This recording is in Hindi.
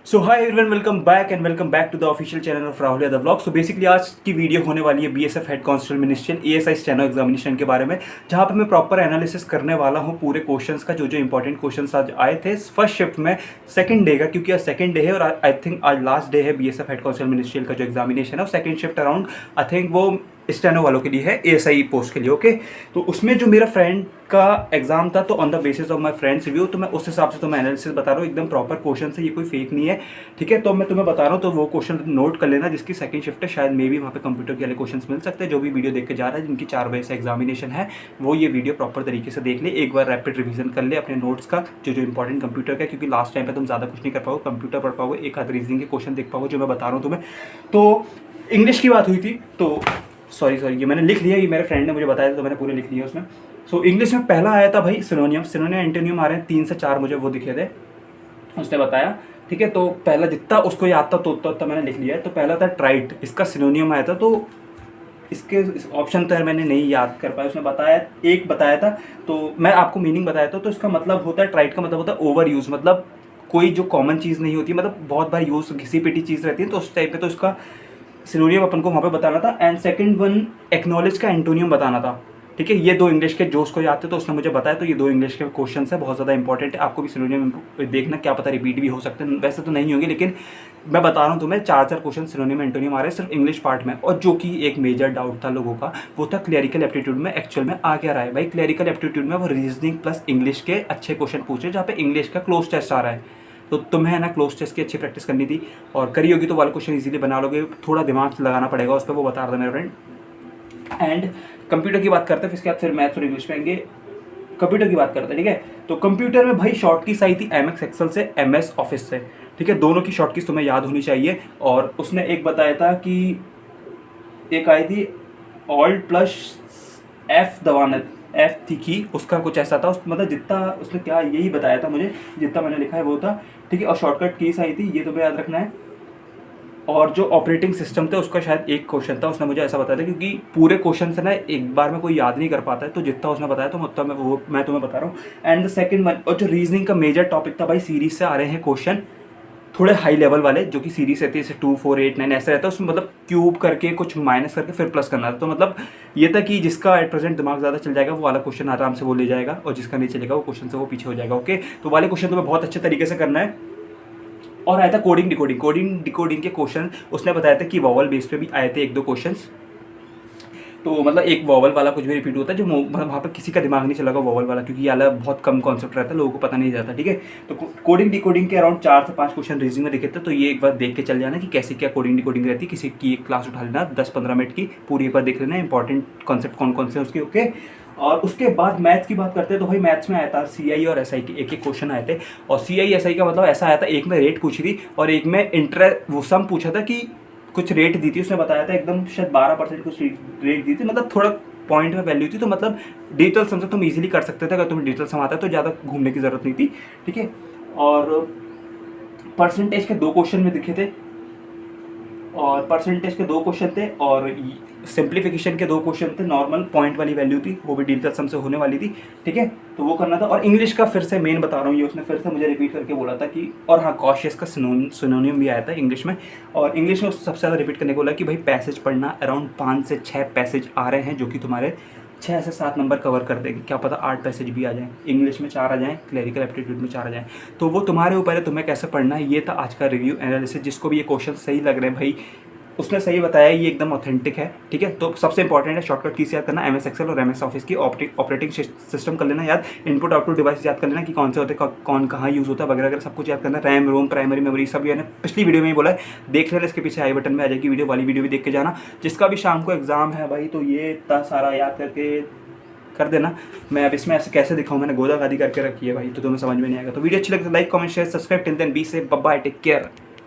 So hi everyone, welcome back to the official channel of Rahul Yadav vlog. So basically आज की वीडियो होने वाली है BSF head constable ministerial ASI steno examination के बारे में, जहां पे मैं प्रॉपर एनालिसिस करने वाला हूं पूरे क्वेश्चंस का, जो इंपॉर्टेंट क्वेश्चंस आज आए थे फर्स्ट शिफ्ट में सेकंड डे का, क्योंकि आज सेकंड डे है और आई थिंक आज लास्ट डे है बीएसएफ हेड कांस्टेबल मिनिस्ट्रियल का जो एग्जामिनेशन है। और second shift around I think वो स्टेनो वालों के लिए है, एएसआई पोस्ट के लिए। ओके, तो उसमें जो मेरा फ्रेंड का एग्जाम था, तो on the basis of my friends review, तो मैं उस हिसाब से तुम्हें एनालिसिस बता रहा हूँ, एकदम प्रॉपर क्वेश्चन है, ये कोई फेक नहीं है। ठीक है, तो मैं तुम्हें बता रहा हूँ, तो वो क्वेश्चन नोट कर लेना जिसकी सेकंड शिफ्ट है, शायद मे भी वहाँ पे कंप्यूटर के वाले क्वेश्चन मिल सकते हैं। जो भी वीडियो देख के जा रहा है, जिनकी 4 बजे से एग्जामिनेशन है, वो ये वीडियो प्रॉपर तरीके से देख ले, एक बार रैपिड रिवीजन कर ले अपने नोट्स का, जो इंपॉर्टेंट कंप्यूटर का, क्योंकि लास्ट टाइम पे तुम ज़्यादा कुछ नहीं कर पाओगे, कंप्यूटर पढ़ पाओगे, एक आध रीजनिंग के क्वेश्चन देख पाओगे जो मैं बता रहा हूँ तुम्हें। तो इंग्लिश की बात हुई थी, तो सॉरी ये मैंने लिख लिया, ये मेरे फ्रेंड ने मुझे बताया था, तो मैंने पूरे लिख लिया उसमें। सो इंग्लिश में पहला आया था भाई सिनोनियम एंटोनियम आ रहे हैं 3 से 4, मुझे वो दिखे थे, उसने बताया। ठीक है, तो पहला जितना उसको याद था तो उतना मैंने लिख लिया है। तो पहला था ट्राइट, इसका सिनोनियम आया था, तो इसके ऑप्शन तो मैंने नहीं याद कर पाया, उसने बताया एक बताया था, तो मैं आपको मीनिंग बताया था। तो इसका मतलब होता है, ट्राइट का मतलब होता है ओवर यूज़, मतलब कोई जो कॉमन चीज़ नहीं होती, मतलब बहुत बार यूज़ घिसी पिटी चीज़ रहती है, तो उस टाइप पे तो इसका सिनोनियम अपन को वहाँ पे बताना था। एंड सेकंड वन एक्नॉलेज का एंटोनियम बताना था। ठीक है, ये 2 इंग्लिश के जो उसको याद थे, तो उसने मुझे बताया। तो ये 2 इंग्लिश के क्वेश्चन है, बहुत ज़्यादा इंपॉर्टेंट है, आपको भी सिनोनियम देखना, क्या पता रिपीट भी हो सकते हैं, वैसे तो नहीं होंगे, लेकिन मैं बता रहा हूँ तुम्हें 4 क्वेश्चन सिनोनियम एंटोनियम आ रहे हैं सिर्फ इंग्लिश पार्ट में। और जो कि एक मेजर डाउट था लोगों का, वो था क्लरिकल एप्टीट्यूड में एक्चुअल में आ क्या रहा है। भाई क्लरिकल एप्टीट्यूड में वो रीजनिंग प्लस इंग्लिश के अच्छे क्वेश्चन पूछे, जहाँ पे इंग्लिश का क्लोज टेस्ट आ रहा है। तो तुम्हें ना क्लोज टेस्ट की अच्छी प्रैक्टिस करनी थी, और करी होगी तो वाले क्वेश्चन इजीली बना लोगे, थोड़ा दिमाग लगाना पड़ेगा उस पर, वो बता रहा था मेरा फ्रेंड। एंड कंप्यूटर की बात करते हैं, फिर फिर मैथ्स और इंग्लिश में आएंगे। कंप्यूटर की बात करते हैं, ठीक है। तो कंप्यूटर में भाई शॉर्ट कीज आई थी एमएस एक्सेल से एमएस ऑफिस से। ठीक है, दोनों की शॉर्ट कीज तुम्हें याद होनी चाहिए। और उसने एक बताया था कि एक आई थी ऑल्ट प्लस एफ दबाना, एफ थी की, उसका कुछ ऐसा था, मतलब जितना उसने क्या यही बताया था मुझे, जितना मैंने लिखा है वो था। ठीक है, और शॉर्टकट कीज आई थी, ये तुम्हें याद रखना है। और जो ऑपरेटिंग सिस्टम था उसका शायद एक क्वेश्चन था, उसने मुझे ऐसा बताया था, क्योंकि पूरे क्वेश्चन से ना एक बार में कोई याद नहीं कर पाता है, तो जितना उसने बताया तो उतना मैं तुम्हें बता रहा हूँ। एंड द सेकंड वन, और जो रीजनिंग का मेजर टॉपिक था भाई, सीरीज से आ रहे हैं क्वेश्चन, थोड़े हाई लेवल वाले, जो कि सीरीज रहती है जैसे 2, 4, 8, 9 ऐसा रहता है, उसमें मतलब क्यूब करके कुछ माइनस करके फिर प्लस करना था। तो मतलब ये था कि जिसका एट प्रेजेंट दिमाग ज़्यादा चल जाएगा वो वाला क्वेश्चन आराम से वो ले जाएगा, और जिसका नहीं चलेगा वो क्वेश्चन से वो पीछे हो जाएगा। ओके, तो वाले क्वेश्चन तुम्हें बहुत अच्छे तरीके से करना है। और आया था कोडिंग डिकोडिंग के क्वेश्चन, उसने बताया था कि वॉवल बेस पे भी आए थे 1-2 क्वेश्चंस। तो मतलब एक वॉवल वाला कुछ भी रिपीट होता है, जो मतलब वहाँ पे किसी का दिमाग नहीं चलेगा वॉवल वाला, क्योंकि ये वाला बहुत कम कॉन्सेप्ट रहता है, लोगों को पता नहीं जाता। ठीक है, तो कोडिंग डिकोडिंग के अराउंड 4 से 5 क्वेश्चन रीजनिंग में दिखे थे, तो ये एक बार देख के चल जाना कि कैसे क्या कोडिंग डिकोडिंग रहती है। किसी की एक क्लास उठा लेना 10-15 मिनट की, पूरी एक बार देख लेना, इंपॉर्टेंट कॉन्सेप्ट कौन कौन से उसके। ओके, और उसके बाद मैथ्स की बात करते हैं, तो भाई मैथ्स में आया था सीआई और एसआई के एक क्वेश्चन आए थे। और सीआई एसआई का मतलब ऐसा आया था, एक में रेट पूछी थी और एक में वो सम पूछा था कि कुछ रेट दी थी, उसने बताया था एकदम शायद 12% कुछ रेट दी थी, मतलब थोड़ा पॉइंट में वैल्यू थी, तो मतलब डिजिटल सम से तुम इजीली कर सकते थे, अगर तुम्हें डिजिटल सम आता है तो ज़्यादा घूमने की ज़रूरत नहीं थी। ठीक है, और परसेंटेज के 2 क्वेश्चन में दिखे थे, और परसेंटेज के 2 क्वेश्चन थे, और सिंप्लीफिकेशन के 2 क्वेश्चन थे, नॉर्मल पॉइंट वाली वैल्यू थी, वो भी डिजिटल सम से होने वाली थी। ठीक है, तो वो करना था। और इंग्लिश का फिर से मेन बता रहा हूँ, ये उसने फिर से मुझे रिपीट करके बोला था कि, और हाँ कॉशियस का सिनोनियम भी आया था इंग्लिश में। और इंग्लिश में सबसे ज़्यादा रिपीट करने को बोला कि भाई पैसेज पढ़ना, अराउंड 5 से 6 पैसेज आ रहे हैं, जो कि तुम्हारे 6 से 7 नंबर कवर कर देंगे, क्या पता 8 पैसेज भी आ जाएँ, इंग्लिश में 4 आ जाएँ, क्लरिकल एप्टीट्यूड में 4 आ जाएँ। तो वो तुम्हारे ऊपर है, तुम्हें कैसे पढ़ना है। ये था आज का रिव्यू एनालिसिस। जिसको भी ये क्वेश्चन सही लग रहे हैं भाई, उसने सही बताया, ये एकदम ऑथेंटिक है। ठीक है, तो सबसे इंपॉर्टेंट है शॉर्टकट कीज याद करना, एमएस एक्सेल और एमएस ऑफिस की ऑपरेटिंग सिस्टम कर लेना याद, इनपुट आउटपुट डिवाइस याद कर लेना कि कौन से होते हैं, कौन कहाँ यूज़ होता है वगैरह वगैरह, सब कुछ याद करना, रैम रोम प्राइमरी मेमोरी सब। मैंने पिछली वीडियो में ही बोला है, देख लेना, इसके पीछे आई बटन में आ जाएगी वीडियो, वाली वीडियो भी देख के जाना। जिसका भी शाम को एग्जाम है भाई, तो ये इतना सारा याद करके कर देना। मैं अब इसमें ऐसे कैसे दिखाऊँ, मैंने गोदा गादी करके रखी है भाई, तो तुम्हें समझ में नहीं आएगा। तो वीडियो अच्छी लगे तो like comment share subscribe. Till then be safe, bye bye, take care.